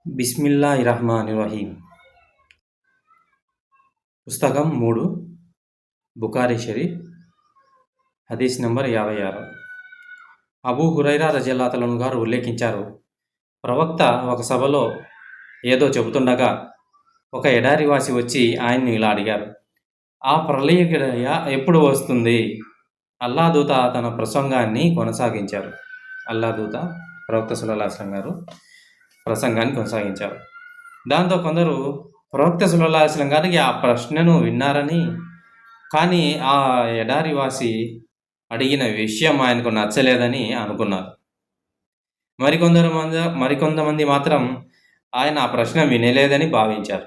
బిస్మిల్లాహిర్రహ్మానిర్రహీం. పుస్తకం 3, బుఖారీ షరీఫ్, హదీస్ నంబర్ 56. అబూ హురైరా రజియల్లాహు అన్హు గారు ఉల్లేఖించారు, ప్రవక్త ఒక సభలో ఏదో చెబుతుండగా ఒక ఎడారివాసి వచ్చి ఆయన్ని ఇలా అడిగారు, ఆ ప్రళయ ఘడియ ఎప్పుడు వస్తుంది? అల్లాహ్ దూత తన ప్రసంగాన్ని కొనసాగించారు. ప్రవక్త సల్లల్లాహు అలైహి వసల్లం గారు ప్రసంగాన్ని కొనసాగించారు. దాంతో కొందరు ప్రవక్త సల్లల్లాహు అలైహి వసల్లం గారికి ఆ ప్రశ్నను విన్నారని, కానీ ఆ ఎడారివాసి అడిగిన విషయం ఆయనకు నచ్చలేదని అనుకున్నారు. మరికొంతమంది మాత్రం ఆయన ఆ ప్రశ్న వినలేదని భావించారు.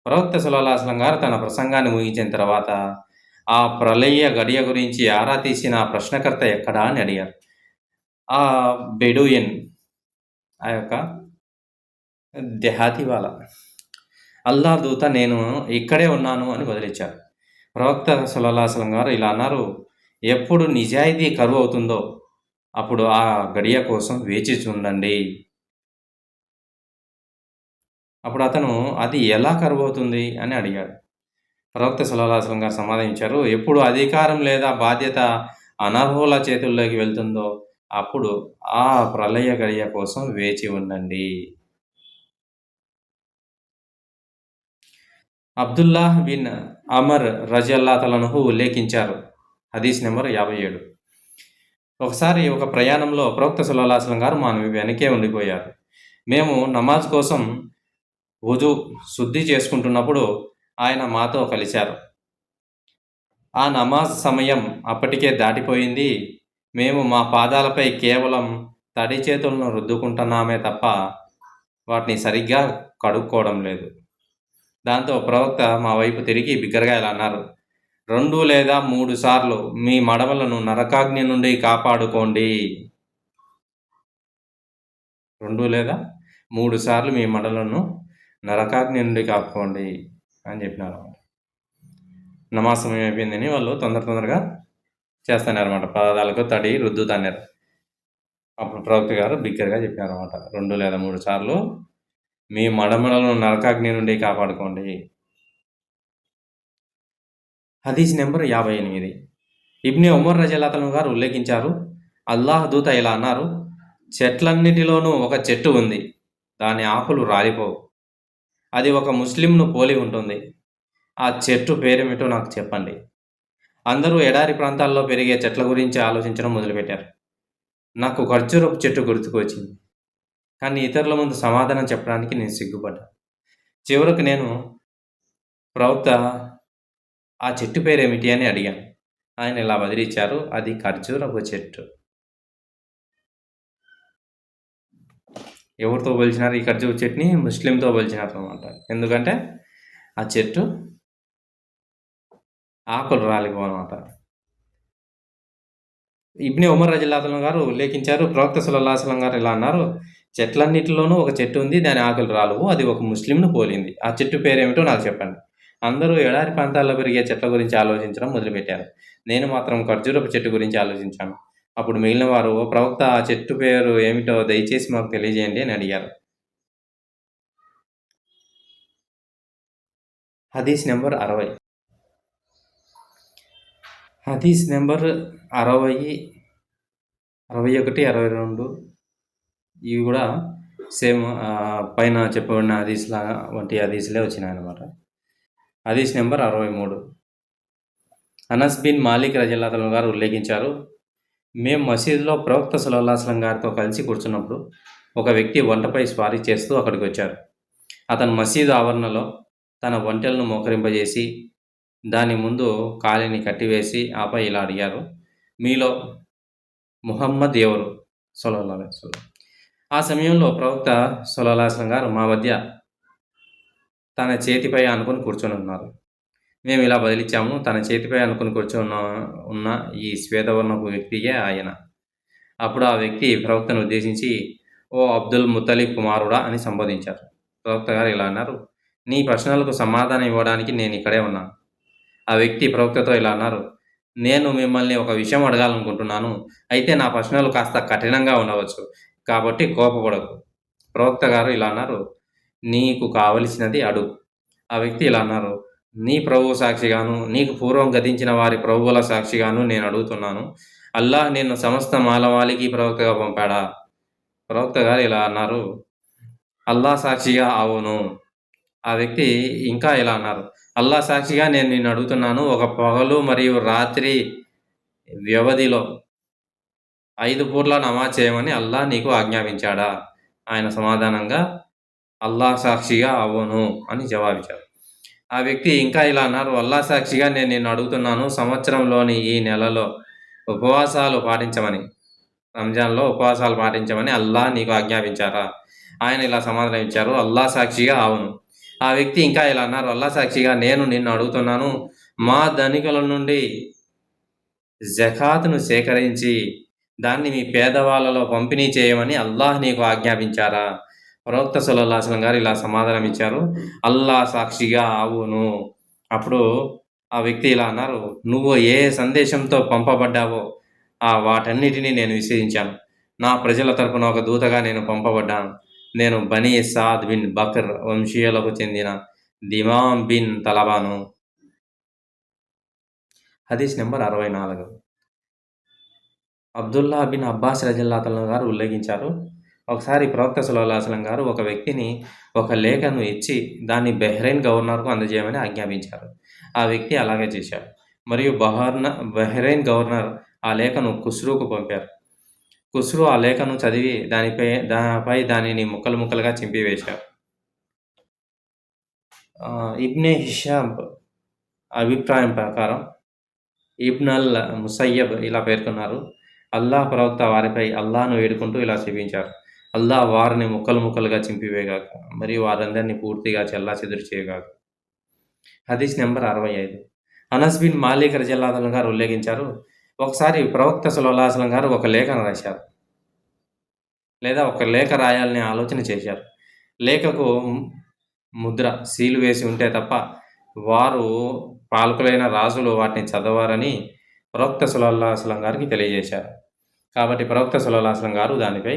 ప్రవక్త సల్లల్లాహు అలైహి వసల్లం గారు తన ప్రసంగాన్ని ముగించిన తర్వాత ఆ ప్రళయ గడియ గురించి ఆరా తీసిన ఆ ప్రశ్నకర్త ఎక్కడా అని అడిగారు. ఆ బెడూయిన్, ఆ యొక్క దెహాతీవాలా, అల్లాహ్ దూత నేను ఇక్కడే ఉన్నాను అని బదులిచ్చారు. ప్రవక్త సల్లల్లాహు అలైహి వసల్లం గారు ఇలా అన్నారు, ఎప్పుడు నిజాయితీ కరువు అవుతుందో అప్పుడు ఆ గడియ కోసం వేచి చూడండి. అప్పుడు అతను, అది ఎలా కరువు అవుతుంది అని అడిగాడు. ప్రవక్త సల్లల్లాహు అలైహి వసల్లం గారు సమాధానించారు, ఎప్పుడు అధికారం లేదా బాధ్యత అనర్హుల చేతుల్లోకి వెళ్తుందో అప్పుడు ఆ ప్రళయ గడియ కోసం వేచి ఉండండి. అబ్దుల్లాహ్ బిన్ అమర్ రజియల్లాహు అన్హు ఉల్లేఖించారు. హదీస్ నెంబర్ 57. ఒకసారి ఒక ప్రయాణంలో ప్రవక్త సల్లల్లాహు అలైహి వసల్లం గారు మా వెనకే ఉండిపోయారు. మేము నమాజ్ కోసం వుజూ శుద్ధి చేసుకుంటున్నప్పుడు ఆయన మాతో కలిశారు. ఆ నమాజ్ సమయం అప్పటికే దాటిపోయింది. మేము మా పాదాలపై కేవలం తడి చేతులను రుద్దుకుంటున్నామే తప్ప వాటిని సరిగ్గా కడుక్కోవడం లేదు. దాంతో ప్రవక్త మా వైపు తిరిగి బిగ్గరగా ఇలా అన్నారు, 2 లేదా 3 సార్లు మీ మడమలను నరకాగ్ని నుండి కాపాడుకోండి. 2 లేదా 3 సార్లు మీ మడలను నరకాగ్ని నుండి కాపాడుకోండి అని చెప్పినారు. నమాజ్ సమయం అయిపోయిందని వాళ్ళు తొందరగా చేస్తున్నారన్నమాట. పాదాలకు తడి రుద్దుతున్నారు. అప్పుడు ప్రవక్త గారు బిగ్గరగా చెప్పారన్నమాట, 2 లేదా 3 సార్లు మీ మడమలను నరకాగ్ని నుండి కాపాడుకోండి. హదీస్ నెంబర్ 58. ఇబ్నే ఉమర్ రజియల్లాహు అన్హు గారు ఉల్లేఖించారు, అల్లాహ్ దూత ఇలా అన్నారు, చెట్లన్నిటిలోనూ ఒక చెట్టు ఉంది, దాని ఆకులు రాలిపోవు. అది ఒక ముస్లింను పోలి ఉంటుంది. ఆ చెట్టు పేరేమిటో నాకు చెప్పండి. అందరూ ఎడారి ప్రాంతాల్లో పెరిగే చెట్ల గురించి ఆలోచించడం మొదలుపెట్టారు. నాకు ఖర్జూరపు చెట్టు గుర్తుకు వచ్చింది. కానీ ఇతరుల ముందు సమాధానం చెప్పడానికి నేను సిగ్గుపడ్డా. చివరకు నేను ప్రవక్త, ఆ చెట్టు పేరేమిటి అని అడిగాను. ఆయన ఇలా బదిలిచ్చారు, అది ఖర్జూరపు చెట్టు. ఎవరితో పోల్చినారు ఈ ఖర్జూరపు చెట్టుని? ముస్లింతో పోల్చినారు అన్నమాట. ఎందుకంటే ఆ చెట్టు ఆకులు రాలిపోవన్నమాట. ఇబ్నే ఉమర్ రజియల్లాహు అన్హు గారు ఉల్లేఖించారు, ప్రవక్త సల్లల్లాహు అలైహి వసల్లం గారు ఇలా అన్నారు, చెట్లన్నిటిలోనూ ఒక చెట్టు ఉంది, దాని ఆకులు రాలవు, అది ఒక ముస్లింను పోలింది. ఆ చెట్టు పేరేమిటో నాకు చెప్పండి. అందరూ ఎడారి ప్రాంతాల్లో పెరిగే చెట్ల గురించి ఆలోచించడం మొదలుపెట్టారు. నేను మాత్రం ఖర్జూరపు చెట్టు గురించి ఆలోచించాను. అప్పుడు మిగిలిన వారు, ఓ ప్రవక్త, ఆ చెట్టు పేరు ఏమిటో దయచేసి మాకు తెలియజేయండి అని అడిగారు. హదీస్ నెంబర్ 60. హదీస్ నెంబర్ 60, 61, 62 ఇవి కూడా సేమ్ పైన చెప్పబడిన హదీస్‌లాగా వంటి హదీస్‌లే వచ్చినాయన్నమాట. హదీస్ నెంబర్ 63. అనస్ బిన్ మాలిక్ రజియల్లాహు అన్హు గారు ఉల్లేఖించారు, మేము మసీదులో ప్రవక్త సల్లల్లాహు అలైహి వసల్లం గారితో కలిసి కూర్చున్నప్పుడు ఒక వ్యక్తి ఒంటెపై స్వారీ చేస్తూ అక్కడికి వచ్చారు. అతను మసీదు ఆవరణలో తన ఒంటెలను మోకరింపజేసి దాని ముందు కాలిని కట్టివేసి ఆపై ఇలా అడిగారు, మీలో ముహమ్మద్ ఎవరు? సల్లల్లాహు అలైహి వసల్లం. ఆ సమయంలో ప్రవక్త సల్లల్లాహు అలైహి వసల్లం గారు మా మధ్య తన చేతిపై ఆనుకొని కూర్చొని ఉన్నారు. మేము ఇలా బదిలిచ్చాము, తన చేతిపై ఆనుకొని ఉన్న ఈ శ్వేతవర్ణపు వ్యక్తియే ఆయన. అప్పుడు ఆ వ్యక్తి ప్రవక్తను ఉద్దేశించి, ఓ అబ్దుల్ ముత్తలిబ్ కుమారుడా అని సంబోధించారు. ప్రవక్త గారు ఇలా అన్నారు, నీ ప్రశ్నలకు సమాధానం ఇవ్వడానికి నేను ఇక్కడే ఉన్నాను. ఆ వ్యక్తి ప్రవక్తతో ఇలా అన్నారు, నేను మిమ్మల్ని ఒక విషయం అడగాలనుకుంటున్నాను. అయితే నా ప్రశ్నలు కాస్త కఠినంగా ఉండవచ్చు. కాబట్టి కోపపడకు. ప్రవక్త గారు ఇలా అన్నారు, నీకు కావలసినది అడుగు. ఆ వ్యక్తి ఇలా అన్నారు, నీ ప్రభువు సాక్షిగాను, నీకు పూర్వం గతించిన వారి ప్రభువుల సాక్షిగాను నేను అడుగుతున్నాను. అల్లాహ్ నిన్ను సమస్త మానవాళికి ప్రవక్తగా పంపాడా? ప్రవక్త గారు ఇలా అన్నారు, అల్లాహ్ సాక్షిగా అవును. ఆ వ్యక్తి ఇంకా ఇలా అన్నారు, అల్లాహ్ సాక్షిగా నేను నిన్ను అడుగుతున్నాను, ఒక పగలు మరియు రాత్రి వ్యవధిలో 5 పూట్ల నమాజ్ చేయమని అల్లాహ్ నీకు ఆజ్ఞాపించాడా? ఆయన సమాధానంగా అల్లాహ్ సాక్షిగా అవును అని జవాబిచ్చారు. ఆ వ్యక్తి ఇంకా ఇలా అన్నారు, అల్లాహ్ సాక్షిగా నేను నిన్ను అడుగుతున్నాను, సంవత్సరంలోని ఈ నెలలో ఉపవాసాలు పాటించమని, రంజాన్‌లో ఉపవాసాలు పాటించమని అల్లాహ్ నీకు ఆజ్ఞాపించారా? ఆయన ఇలా సమాధానం ఇచ్చారు, అల్లాహ్ సాక్షిగా అవును. ఆ వ్యక్తి ఇంకా ఇలా అన్నారు, అల్లాహ్ సాక్షిగా నేను నిన్ను అడుగుతున్నాను, మా ధనికుల నుండి జకాతును సేకరించి దాన్ని మీ పేదవాళ్ళలో పంపిణీ చేయమని అల్లాహ్ నీకు ఆజ్ఞాపించారా? ప్రవక్త సల్లల్లాహు అలైహి వసల్లం గారు ఇలా సమాధానం ఇచ్చారు, అల్లాహ్ సాక్షిగా అవును. అప్పుడు ఆ వ్యక్తి ఇలా అన్నారు, నువ్వు ఏ సందేశంతో పంపబడ్డావో వాటన్నిటిని నేను విశ్వసించాను. నా ప్రజల తరపున ఒక దూతగా నేను పంపబడ్డాను. నేను బనీ సాద్ బిన్ బకర్ వంశీయులకు చెందిన దిమాం బిన్ తలబాను. హదీస్ నెంబర్ 64. అబ్దుల్లా బిన్ అబ్బాస్ రజల్లాహు అన్హు గారు ఉల్లేఖించారు, ఒకసారి ప్రవక్త సల్లల్లాహు అలైహి వసల్లం గారు ఒక వ్యక్తిని ఒక లేఖను ఇచ్చి దాన్ని బహ్రెయిన్ గవర్నర్‌కు అందజేయమని ఆజ్ఞాపించారు. ఆ వ్యక్తి అలాగే చేశాడు. మరియు బహ్రెయిన్ గవర్నర్ ఆ లేఖను ఖుస్రుకు పంపారు. ఖుస్రు ఆ లేఖను చదివి దానిని ముక్కలు ముక్కలుగా చింపివేశారు. ఇబ్నే హిషామ్ అభిప్రాయం ప్రకారం ఇబ్న్ అల్ ముసయ్యబ్ ఇలా పేర్కొన్నారు, అల్లాహ్ ప్రవక్త వారిపై అల్లాహ్‌ను వేడుకుంటూ ఇలా శపించారు, అల్లాహ్ వారిని ముక్కలు ముక్కలుగా చింపివేయగాక మరియు వారందరినీ పూర్తిగా చెల్లాచెదురు చేయగాక. హదీస్ నెంబర్ 65. అనస్ బిన్ మాలిక్ రజల్లాహు అన్హు గారు ఉల్లేఖించారు, ఒకసారి ప్రవక్త సల్లల్లాహు అలైహి వసల్లం గారు ఒక లేఖను రాశారు, లేదా ఒక లేఖ రాయాలని ఆలోచన చేశారు. లేఖకు ముద్ర, సీలు వేసి ఉంటే తప్ప వారు పాలకులైన రాజులు వాటిని చదవరని ప్రవక్త సల్లల్లాహు అలైహి వసల్లం గారికి తెలియజేశారు. కాబట్టి ప్రవక్త సల్లల్లాహు అలైహి వసల్లం గారు దానిపై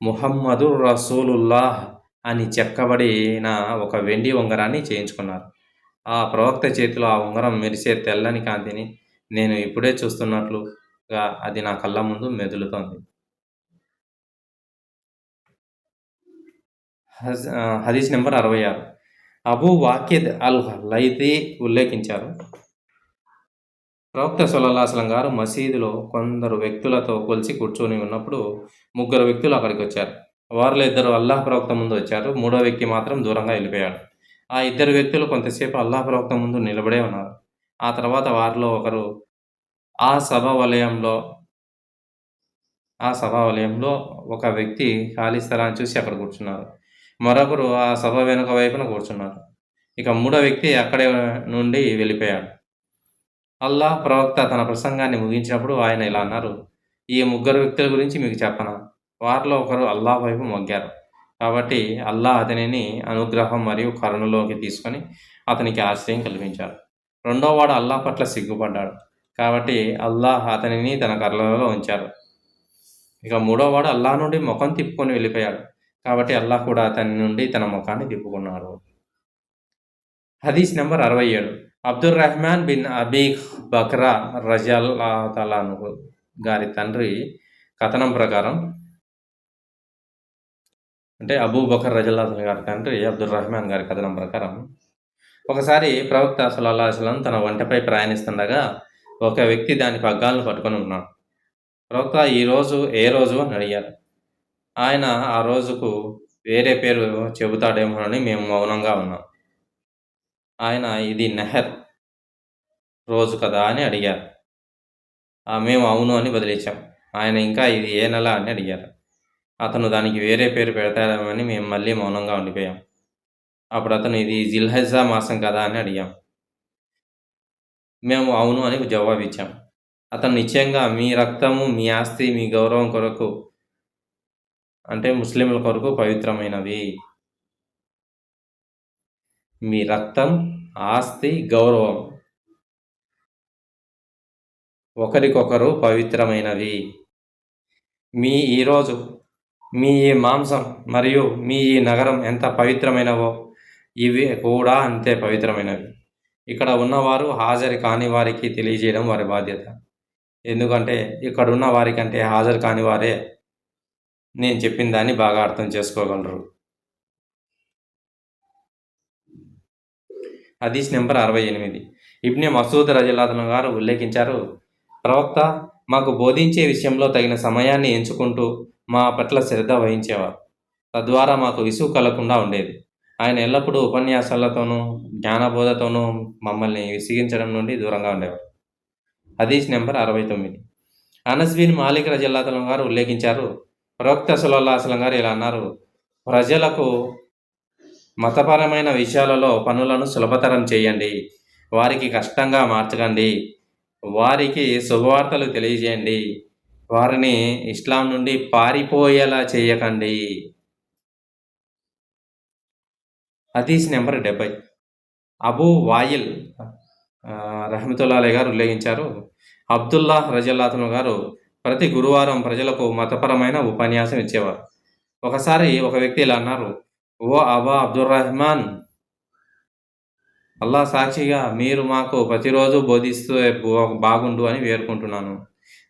ముహమ్మదుర్ రసూలుల్లాహ్ అని చెక్కబడిన ఒక వెండి ఉంగరాన్ని చేయించుకున్నారు. ఆ ప్రవక్త చేతిలో ఆ ఉంగరం మెరిసే తెల్లని కాంతిని నేను ఇప్పుడే చూస్తున్నట్లుగా అది నా కళ్ళ ముందు మెదులుతోంది. హదీస్ నెంబర్ 66. అబూ వాకిద్ అల్ లైథీ ఉల్లేఖించారు, ప్రవక్త సల్లల్లాహు అలైహి వసల్లం గారు మసీదులో కొందరు వ్యక్తులతో కొలిసి కూర్చొని ఉన్నప్పుడు ముగ్గురు వ్యక్తులు అక్కడికి వచ్చారు. వారిలో ఇద్దరు అల్లాహ్ ప్రవక్త ముందు వచ్చారు. మూడో వ్యక్తి మాత్రం దూరంగా వెళ్ళిపోయాడు. ఆ ఇద్దరు వ్యక్తులు కొంతసేపు అల్లాహ్ ప్రవక్త ముందు నిలబడే ఉన్నారు. ఆ తర్వాత వారిలో ఒకరు ఆ సభా వలయంలో ఒక వ్యక్తి ఖాళీ స్థలాన్ని చూసి అక్కడ కూర్చున్నారు. మరొకరు ఆ సభ వెనుక వైపున కూర్చున్నారు. ఇక మూడో వ్యక్తి అక్కడే నుండి వెళ్ళిపోయాడు. అల్లాహ్ ప్రవక్త తన ప్రసంగాన్ని ముగించినప్పుడు ఆయన ఇలా అన్నారు, ఈ ముగ్గురు వ్యక్తుల గురించి మీకు చెప్పనా? వారిలో ఒకరు అల్లాహ్ వైపు మొగ్గారు. కాబట్టి అల్లాహ్ అతనిని అనుగ్రహం మరియు కరుణలోకి తీసుకొని అతనికి ఆశ్రయం కల్పించాడు. రెండోవాడు అల్లాహ్ పట్ల సిగ్గుపడ్డాడు. కాబట్టి అల్లాహ్ అతనిని తన కరుణలో ఉంచారు. ఇక మూడోవాడు అల్లాహ్ నుండి ముఖం తిప్పుకొని వెళ్ళిపోయాడు. కాబట్టి అల్లాహ్ కూడా అతని నుండి తన ముఖాన్ని తిప్పుకున్నాడు. హదీస్ number 67. Abdur Rahman bin Abi Bakra రజల్లాహు అన్హు గారి తండ్రి కథనం ప్రకారం, అంటే అబూ బకర్ రజల్లాహు అన్హు గారి తండ్రి అబ్దుర్ రహ్మాన్ గారి కథనం ప్రకారం, ఒకసారి ప్రవక్త సల్లల్లాహు అలైహి వసల్లం తన ఒంటెపై ప్రయాణిస్తుండగా ఒక వ్యక్తి దాని పగ్గాలను పట్టుకొని ఉన్నాడు. ప్రవక్త ఈరోజు ఏ రోజు అని అడిగారు. ఆయన ఆ రోజుకు వేరే పేరు చెబుతాడేమోనని మేము మౌనంగా ఉన్నాం. ఆయన ఇది నెహర్ రోజు కదా అని అడిగారు. మేము అవును అని బదిలిచ్చాం. ఆయన ఇంకా ఇది ఏ నెల అని అడిగారు. అతను దానికి వేరే పేరు పెడతాడేమోనని మేము మళ్ళీ మౌనంగా ఉండిపోయాం. అప్పుడు అతను ఇది జిల్హజ్జా మాసం కదా అని అడిగాం. మేము అవును అని జవాబిచ్చాం. అతను నిశ్చయంగా మీ రక్తము, మీ ఆస్తి, మీ గౌరవం కొరకు, అంటే ముస్లింల కొరకు పవిత్రమైనవి. మీ రక్తం, ఆస్తి, గౌరవం ఒకరికొకరు పవిత్రమైనవి. మీ ఈరోజు మీ ఈ మాంసం మరియు మీ ఈ నగరం ఎంత పవిత్రమైనవో ఇవి కూడా అంతే పవిత్రమైనవి. ఇక్కడ ఉన్నవారు హాజరు కాని వారికి తెలియజేయడం వారి బాధ్యత. ఎందుకంటే ఇక్కడున్న వారికంటే హాజరు కాని వారే నేను చెప్పిన దాన్ని బాగా అర్థం చేసుకోగలరు. హదీస్ నెంబర్ 68. ఇబ్నే మసూద్ రజియల్లాహు గారు ఉల్లేఖించారు, ప్రవక్త మాకు బోధించే విషయంలో తగిన సమయాన్ని ఎంచుకుంటూ మా పట్ల శ్రద్ధ వహించేవారు. తద్వారా మాకు విసుగు కలగకుండా ఉండేది. ఆయన ఎల్లప్పుడూ ఉపన్యాసాలతోనూ జ్ఞానబోధతోనూ మమ్మల్ని విసిగించడం నుండి దూరంగా ఉండేవారు. హదీస్ నెంబర్ 69. అనస్ బిన్ మాలిక్ రజియల్లాహు గారు ఉల్లేఖించారు, ప్రవక్త సల్లల్లాహు అలైహి వసల్లం గారు ఇలా అన్నారు, ప్రజలకు మతపరమైన విషయాలలో పనులను సులభతరం చేయండి, వారికి కష్టంగా మార్చకండి, వారికి శుభవార్తలు తెలియజేయండి, వారిని ఇస్లాం నుండి పారిపోయేలా చేయకండి. హదీస్ నెంబర్ 70. అబూ వాయిల్ రహమతుల్లాహి గారు ఉల్లేఖించారు, అబ్దుల్లాహ్ రజియల్లాహు గారు ప్రతి గురువారం ప్రజలకు మతపరమైన ఉపన్యాసం ఇచ్చేవారు. ఒకసారి ఒక వ్యక్తి ఇలా అన్నారు, ఓ అబా అబ్దుర్రహ్మాన్, అల్లా సాక్షిగా మీరు మాకు ప్రతిరోజు బోధిస్తూ బాగుండు అని వేడుకుంటున్నాను.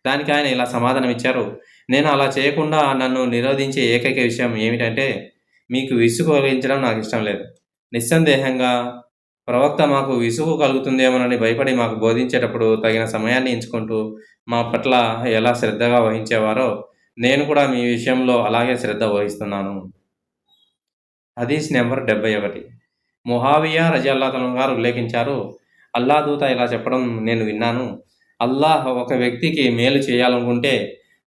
దానికి ఆయన ఇలా సమాధానం ఇచ్చారు, నేను అలా చేయకుండా నన్ను నిరోధించే ఏకైక విషయం ఏమిటంటే మీకు విసుగు కలిగించడం నాకు ఇష్టం లేదు. నిస్సందేహంగా ప్రవక్త మాకు విసుగు కలుగుతుందేమోనని భయపడి మాకు బోధించేటప్పుడు తగిన సమయాన్ని ఎంచుకుంటూ మా పట్ల ఎలా శ్రద్ధగా వహించేవారో నేను కూడా మీ విషయంలో అలాగే శ్రద్ధ వహిస్తున్నాను. హదీస్ నెంబర్ 71. ముహావియా రజియల్లాహు గారు ఉల్లేఖించారు, అల్లా దూత ఇలా చెప్పడం నేను విన్నాను, అల్లాహ్ ఒక వ్యక్తికి మేలు చేయాలనుకుంటే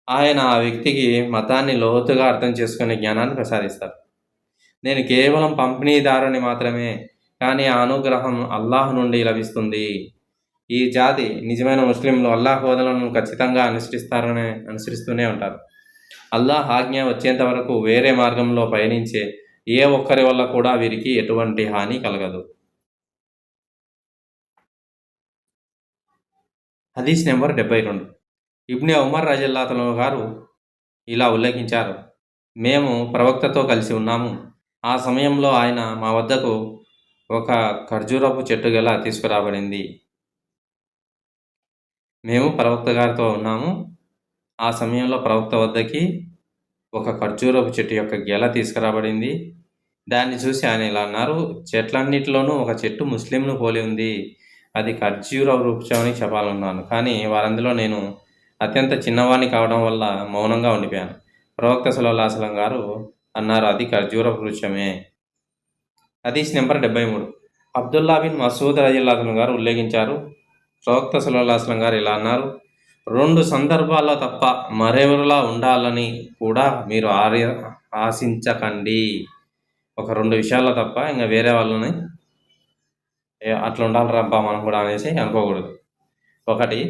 ఆయన ఆ వ్యక్తికి మతాన్ని లోతుగా అర్థం చేసుకునే జ్ఞానాన్ని ప్రసాదిస్తారు. నేను కేవలం పంపిణీదారుని మాత్రమే, కానీ ఆ అనుగ్రహం అల్లాహ్ నుండి లభిస్తుంది. ఈ జాతి నిజమైన ముస్లింలు అల్లాహ్ బోధనలను ఖచ్చితంగా అనుసరిస్తూనే ఉంటారు. అల్లాహ్ ఆజ్ఞ వచ్చేంత వరకు వేరే మార్గంలో పయనించే ఏ ఒక్కరి వల్ల కూడా వీరికి ఎటువంటి హాని కలగదు. హదీస్ నెంబర్ 72. ఇబ్నే ఉమర్ రజియల్లాహు గారు ఇలా ఉల్లేఖించారు, మేము ప్రవక్తతో కలిసి ఉన్నాము. ఆ సమయంలో ఆయన మా వద్దకు ఒక ఖర్జూరపు చెట్టు గల తీసుకురాబడింది. మేము ప్రవక్త గారితో ఉన్నాము. ఆ సమయంలో ప్రవక్త వద్దకి ఒక ఖర్జూరపు చెట్టు యొక్క గెల తీసుకురాబడింది. దాన్ని చూసి ఆయన ఇలా అన్నారు, చెట్లన్నిటిలోనూ ఒక చెట్టు ముస్లింను పోలి ఉంది, అది ఖర్జూర వృక్షం అని చెప్పాలన్నాను. కానీ వారందులో నేను అత్యంత చిన్నవాణ్ణి కావడం వల్ల మౌనంగా ఉండిపోయాను. ప్రవక్త సల్లల్లాహు అలైహి వసల్లం గారు అన్నారు, అది ఖర్జూర వృక్షమే. హదీస్ నెంబర్ 73. అబ్దుల్లా బిన్ మసూద్ రజియల్లాహు గారు ఉల్లేఖించారు, ప్రవక్త సల్లల్లాహు అలైహి వసల్లం గారు ఇలా అన్నారు, 2 సందర్భాల్లో తప్ప మరెవరిలా ఉండాలని కూడా మీరు ఆశించకండి. ఒక 2 విషయాల్లో తప్ప ఇంకా వేరే వాళ్ళని అట్లా ఉండాలి రబ్బా మనం కూడా అనేసి అనుకోకూడదు. ఒకటి,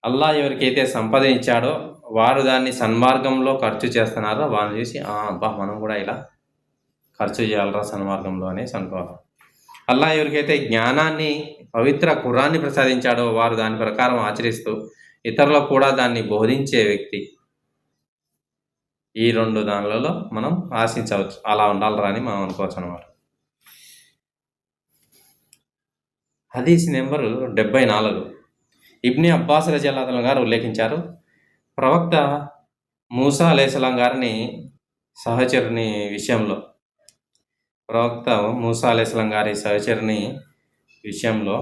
అల్లా ఎవరికైతే సంపద ఇచ్చాడో వారు దాన్ని సన్మార్గంలో ఖర్చు చేస్తున్నారో వాళ్ళని చూసి అబ్బా మనం కూడా ఇలా ఖర్చు చేయాలరా సన్మార్గంలో అనేసి అనుకోవాలి. అల్లా ఎవరికైతే జ్ఞానాన్ని పవిత్ర ఖురాన్ని ప్రసాదించాడో వారు దాని ప్రకారం ఆచరిస్తూ ఇతరులకు కూడా దాన్ని బోధించే వ్యక్తి. ఈ 2 దానిలలో మనం ఆశించవచ్చు, అలా ఉండాలరా అని మనం అనుకోవచ్చు అన్నమాట. హదీస్ నెంబరు 74. ఇబ్నే అబ్బాస్ రజియల్లాహు గారు ఉల్లేఖించారు, ప్రవక్త మూసా అలైహిస్సలాం గారిని సహచరుని విషయంలో ప్రవక్త మూసా అలైహిస్సలాం గారి సహచరుని విషయంలో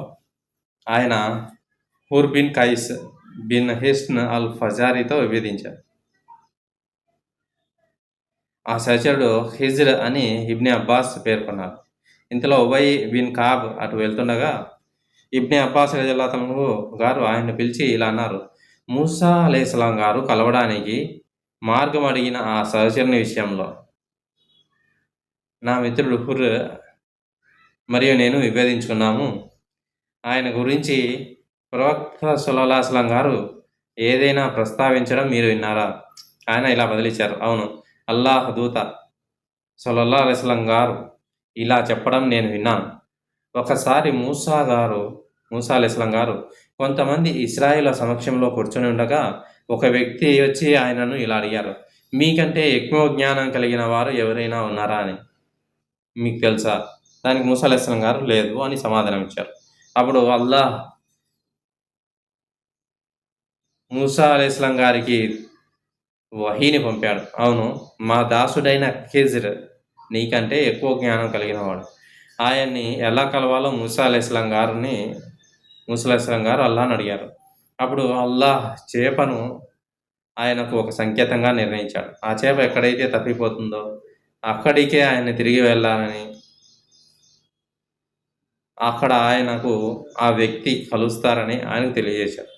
ఆయన హూర్ బిన్ కైస్ బిన్ హిస్న్ అల్ ఫజారీతో విభేదించారు. ఆ సహచరుడు హిజ్ర్ అని ఇబ్నే అబ్బాస్ పేర్కొన్నారు. ఇంతలో ఉబయ్ బిన్ కాబ్ అటు వెళ్తుండగా ఇబ్నే అబ్బాస్ రజియల్లాహు గారు ఆయన్ని పిలిచి ఇలా అన్నారు, మూసా అలైహిస్సలాం గారు కలవడానికి మార్గం అడిగిన ఆ సహచరుని విషయంలో నా మిత్రుడు హుర్ మరియు నేను విభేదించుకున్నాము. ఆయన గురించి ప్రవక్త సల్లల్లాహు అలైహి వసల్లం గారు ఏదైనా ప్రస్తావించడం మీరు విన్నారా? ఆయన ఇలా బదిలిచ్చారు, అవును, అల్లాహ్ దూత సల్లల్లాహు అలైహి వసల్లం గారు ఇలా చెప్పడం నేను విన్నాను. ఒకసారి మూసా అలైహి వసల్లం గారు కొంతమంది ఇశ్రాయేలు సమక్షంలో కూర్చొని ఉండగా ఒక వ్యక్తి వచ్చి ఆయనను ఇలా అడిగారు, మీకంటే ఎక్కువ జ్ఞానం కలిగిన వారు ఎవరైనా ఉన్నారా అని మీకు తెలుసా? దానికి మూసా అలైహిస్సలాం గారు లేదు అని సమాధానం ఇచ్చారు. అప్పుడు అల్లాహ్ మూసా అలైహిస్సలాం గారికి వహీని పంపాడు. అవును, మా దాసుడైన ఖిజ్ర్ నీకంటే ఎక్కువ జ్ఞానం కలిగినవాడు. ఆయన్ని ఎలా కలవాలో మూసా అలైహిస్సలాం గారు అల్లాహ్‌ని అడిగారు. అప్పుడు అల్లాహ్ చేపను ఆయనకు ఒక సంకేతంగా నిర్ణయించాడు. ఆ చేప ఎక్కడైతే తప్పిపోతుందో అక్కడికే ఆయన్ని తిరిగి వెళ్ళాలని, అక్కడ ఆయనకు ఆ వ్యక్తి కలుస్తారని ఆయనకు తెలియజేశారు.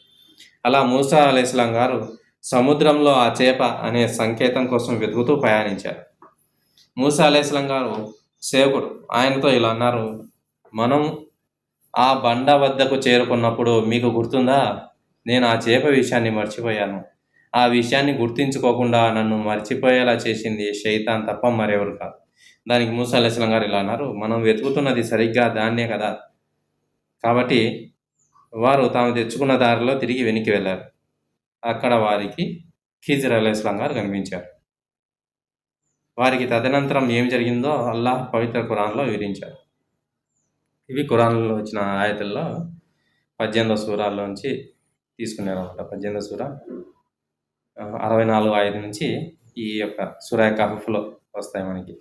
అలా మూసా అలైహిస్సలాం గారు సముద్రంలో ఆ చేప అనే సంకేతం కోసం వెతుకుతూ ప్రయాణించారు. మూసా అలైహిస్సలాం గారు సేవకుడు ఆయనతో ఇలా అన్నారు, మనం ఆ బండ వద్దకు చేరుకున్నప్పుడు మీకు గుర్తుందా? నేను ఆ చేప విషయాన్ని మర్చిపోయాను. ఆ విషయాన్ని గుర్తించుకోకుండా నన్ను మర్చిపోయేలా చేసింది షైతాన్ తప్ప మరెవరు కాదు. దానికి మూసా అలైహిస్సలాం గారు ఇలా అన్నారు, మనం వెతుకుతున్నది సరిగ్గా దాన్నే కదా! కాబట్టి వారు తాము తెచ్చుకున్న దారిలో తిరిగి వెనక్కి వెళ్ళారు. అక్కడ వారికి ఖిజ్ర్ అలైహిస్సలాం గారు కనిపించారు. వారికి తదనంతరం ఏం జరిగిందో అల్లాహ్ పవిత్ర ఖురాన్‌లో వివరించారు. ఇవి ఖురాన్‌లో వచ్చిన ఆయతుల్లో 18వ సూరాలోంచి తీసుకున్నారన్నమాట. 18వ సూర 64వ ఆయత నుంచి ఈ యొక్క సూరా కహఫ్‌లో వస్తాయి మనకి.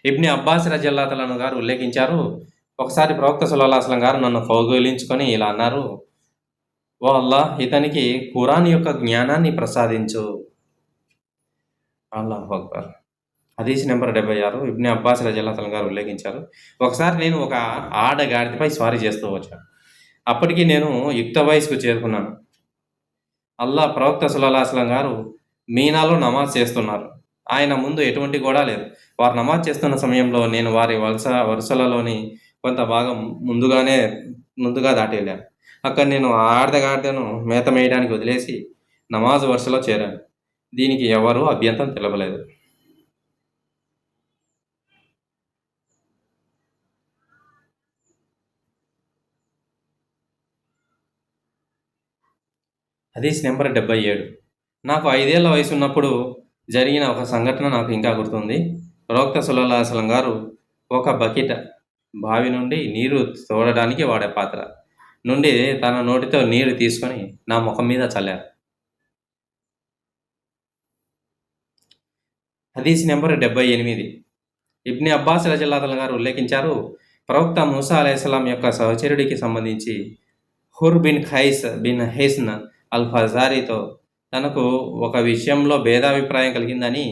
ఇబ్న్ అబ్బాస్ రజియల్లాహు తఆలా అన్హు గారు ఉల్లేఖించారు, ఒకసారి ప్రవక్త సల్లల్లాహు అలైహి వసల్లం గారు నన్ను కౌగిలించుకొని ఇలా అన్నారు, ఓ అల్లాహ్, ఇతనికి ఖురాన్ యొక్క జ్ఞానాన్ని ప్రసాదించు. అల్లాహు అక్బర్. హదీస్ నెంబర్ 76 ఇబ్న్ అబ్బాస్ రజియల్లాహు తఆలా గారు ఉల్లేఖించారు, ఒకసారి నేను ఒక ఆడగాడిదపై స్వారీ చేస్తూ వచ్చాను. అప్పటికి నేను యుక్త వయసుకు చేరుకున్నాను. అల్లాహ్ ప్రవక్త సల్లల్లాహు అలైహి వసల్లం గారు మీనాలో నమాజ్ చేస్తున్నారు. ఆయన ముందు ఎటువంటి గోడ లేదు. వారు నమాజ్ చేస్తున్న సమయంలో నేను వారి వరుసలలోని కొంత భాగం ముందుగా దాటి వెళ్ళాను. అక్కడ నేను ఆ ఆడగాడిదను మేత మేయడానికి వదిలేసి నమాజ్ వరుసలో చేరాను. దీనికి ఎవరూ అభ్యంతరం తెలపలేదు. హదీస్ నెంబర్ 77. నాకు 5 ఏళ్ల వయసున్నప్పుడు జరిగిన ఒక సంఘటన నాకు ఇంకా గుర్తుంది. ప్రవక్త సల్లల్లాహు అలైహి వసల్లం గారు ఒక బకెట్ బావి నుండి నీరు తోడడానికి వాడే పాత్ర నుండి తన నోటితో నీరు తీసుకొని నా ముఖం మీద చల్లారు. హదీస్ నెంబర్ 78. ఇబ్న్ అబ్బాస్ రజియల్లాహు అన్హు గారు ఉల్లేఖించారు, ప్రవక్త మూసా అలైహిస్సలాం యొక్క సహచరుడికి సంబంధించి హుర్ బిన్ ఖైస్ బిన్ హెస్న్ అల్ ఫజారీతో తనకు ఒక విషయంలో భేదాభిప్రాయం కలిగిందని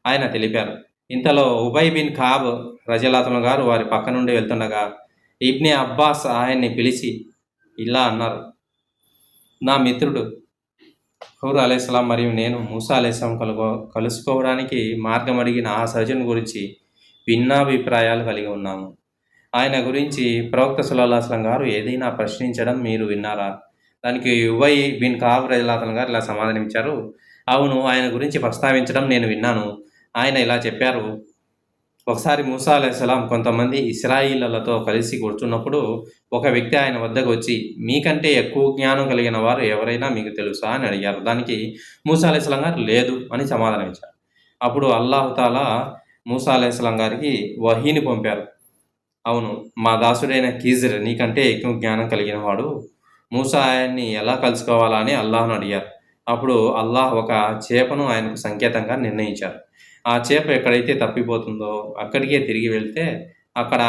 ఆయన తెలిపారు. ఇంతలో ఉబయ్ బిన్ కాబ్ రజియల్లాహు అన్హు గారు వారి పక్క నుండి వెళ్తుండగా ఇబ్న్ అబ్బాస్ ఆయన్ని పిలిచి ఇలా అన్నారు, నా మిత్రుడు హూర్ అలైహిస్సలాం మరియు నేను మూసా అలైహిస్సలాం కలుసుకోవడానికి మార్గం అడిగిన ఆ సహచరుని గురించి భిన్నాభిప్రాయాలు కలిగి ఉన్నాము. ఆయన గురించి ప్రవక్త సల్లల్లాహు అలైహి వసల్లం గారు ఏదైనా ప్రశ్నించడం మీరు విన్నారా? దానికి ఉబయ్ బిన్ కాబ్ రజియల్లాహు అన్హు గారు ఇలా సమాధానమిచ్చారు, అవును, ఆయన గురించి ప్రస్తావించడం నేను విన్నాను. ఆయన ఇలా చెప్పారు, ఒకసారి మూసా అలైహిస్సలాం కొంతమంది ఇశ్రాయేలీయులతో కలిసి కూర్చున్నప్పుడు ఒక వ్యక్తి ఆయన వద్దకు వచ్చి, మీకంటే ఎక్కువ జ్ఞానం కలిగిన వారు ఎవరైనా మీకు తెలుసా అని అడిగారు. దానికి మూసా అలైహిస్సలాం గారు లేదు అని సమాధానం ఇచ్చారు. అప్పుడు అల్లాహు తాలా మూసా అలైహిస్సలాం గారికి వహీని పంపారు. అవును, మా దాసుడైన ఖిజ్ర్ నీకంటే ఎక్కువ జ్ఞానం కలిగిన వాడు. మూసా ఆయన్ని ఎలా కలుసుకోవాలా అని అల్లాహ్‌ను అడిగారు. అప్పుడు అల్లాహ్ ఒక చేపను ఆయనకు సంకేతంగా నిర్ణయించారు. ఆ చేప ఎక్కడైతే తప్పిపోతుందో అక్కడికే తిరిగి వెళ్తే అక్కడ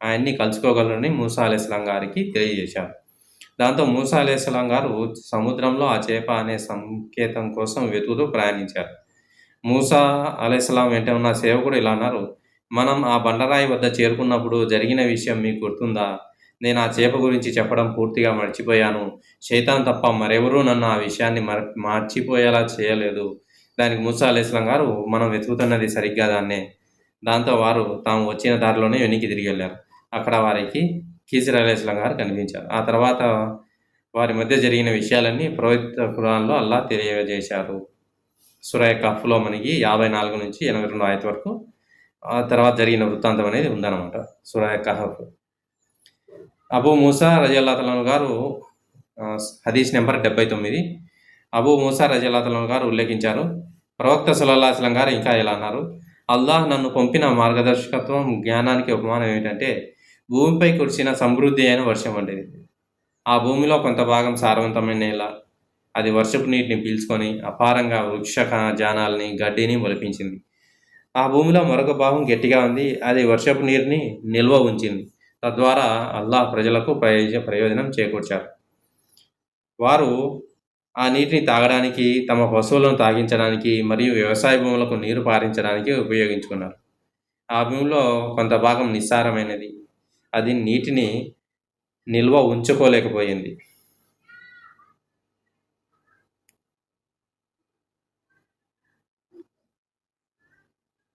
ఆయన్ని కలుసుకోగలరని మూసా అలైహిస్సలాం గారికి తెలియజేశారు. దాంతో మూసా అలైహిస్సలాం గారు సముద్రంలో ఆ చేప అనే సంకేతం కోసం వెతుకుతూ ప్రయాణించారు. మూసా అలైహిస్సలాం వెంట ఉన్న సేవకుడు ఇలా అన్నారు, మనం ఆ బండరాయి వద్ద చేరుకున్నప్పుడు జరిగిన విషయం మీకు గుర్తుందా? నేను ఆ చేప గురించి చెప్పడం పూర్తిగా మర్చిపోయాను. షైతాన్ తప్ప మరెవరూ నన్ను ఆ విషయాన్ని మర్చిపోయేలా చేయలేదు. దానికి మూసా అలైహిస్సలాం గారు, మనం వెతుకుతున్నది సరిగ్గా దాన్నే. దాంతో వారు తాము వచ్చిన దారిలోనే వెనక్కి తిరిగి వెళ్ళారు. అక్కడ వారికి ఖిజ్ర్ అలైహిస్సలాం గారు కనిపించారు. ఆ తర్వాత వారి మధ్య జరిగిన విషయాలన్నీ పవిత్ర ఖురాన్‌లో అల్లాహ్ తెలియజేశారు. సూరా కహ్ఫ్‌లో మనకి 54 నుంచి 82 ఆయత వరకు ఆ తర్వాత జరిగిన వృత్తాంతం అనేది ఉందన్నమాట. సూరా కహఫ్. అబూ మూసా రజియల్లాహు తఆలా గారు హదీస్ నెంబర్ 79. అబూ మూసా రజల్లాహు గారు ఉల్లేఖించారు. ప్రవక్త సల్లల్లాహు అలైహి వసల్లం గారు ఇంకా ఇలా అన్నారు, అల్లాహ్ నన్ను పంపిన మార్గదర్శకత్వం జ్ఞానానికి ఉపమానం ఏమిటంటే, భూమిపై కురిసిన సమృద్ధి అయిన వర్షం వంటిది. ఆ భూమిలో కొంత భాగం సారవంతమైన నేల. అది వర్షపు నీటిని పీల్చుకొని అపారంగా జానాల్ని, గడ్డిని మొలిపించింది. ఆ భూమిలో మరొక భాగం గట్టిగా ఉంది. అది వర్షపు నీరుని నిల్వ ఉంచింది. తద్వారా అల్లాహ్ ప్రజలకు ప్రయోజనం చేకూర్చారు. వారు ఆ నీటిని తాగడానికి, తమ పశువులను తాగించడానికి మరియు వ్యవసాయ భూములకు నీరు పారించడానికి ఉపయోగించుకున్నారు. ఆ భూమిలో కొంత భాగం నిస్సారమైనది. అది నీటిని నిల్వ ఉంచుకోలేకపోయింది.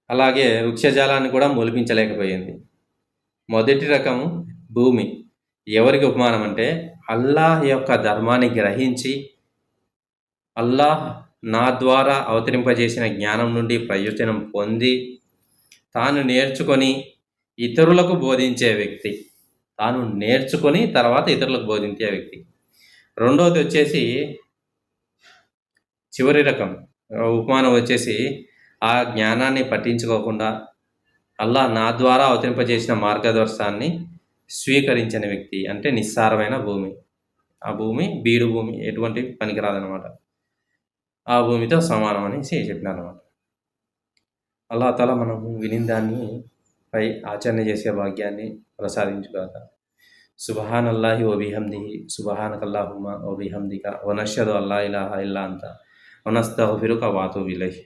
అలాగే వృక్షజాలాన్ని కూడా మొలిపించలేకపోయింది. మొదటి రకము భూమి. ఎవరికి ఉపమానం అంటే, అల్లాహ్ యొక్క ధర్మాన్ని గ్రహించి, అల్లాహ్ నా ద్వారా అవతరింపజేసిన జ్ఞానం నుండి ప్రయోజనం పొంది, తాను నేర్చుకొని ఇతరులకు బోధించే వ్యక్తి. తాను నేర్చుకొని తర్వాత ఇతరులకు బోధించే వ్యక్తి. రెండవది వచ్చేసి చివరి రకం ఉపమానం వచ్చేసి, ఆ జ్ఞానాన్ని పట్టించుకోకుండా అల్లాహ్ నా ద్వారా అవతరింపజేసిన మార్గదర్శనాన్ని స్వీకరించని వ్యక్తి. అంటే నిస్సారమైన భూమి. ఆ భూమి బీడు భూమి, ఎటువంటి పనికిరాదనమాట. ఆ భూమితో సమానం అనేసి చెప్పినారనమాట. అల్లాహ్ తాలా మనము వినిన దాన్ని పై ఆచరణ చేసే భాగ్యాన్ని ప్రసాదించుగాక. సుబ్హానల్లాహి వ బిహమ్దిహి సుబ్హానకల్లాహుమ్మ వ బిహమ్దిక వ నష్హదు అల్లా ఇలాహ ఇల్లా అంత వ నస్తగ్ఫిరుక వ అతూబు ఇలైహ్.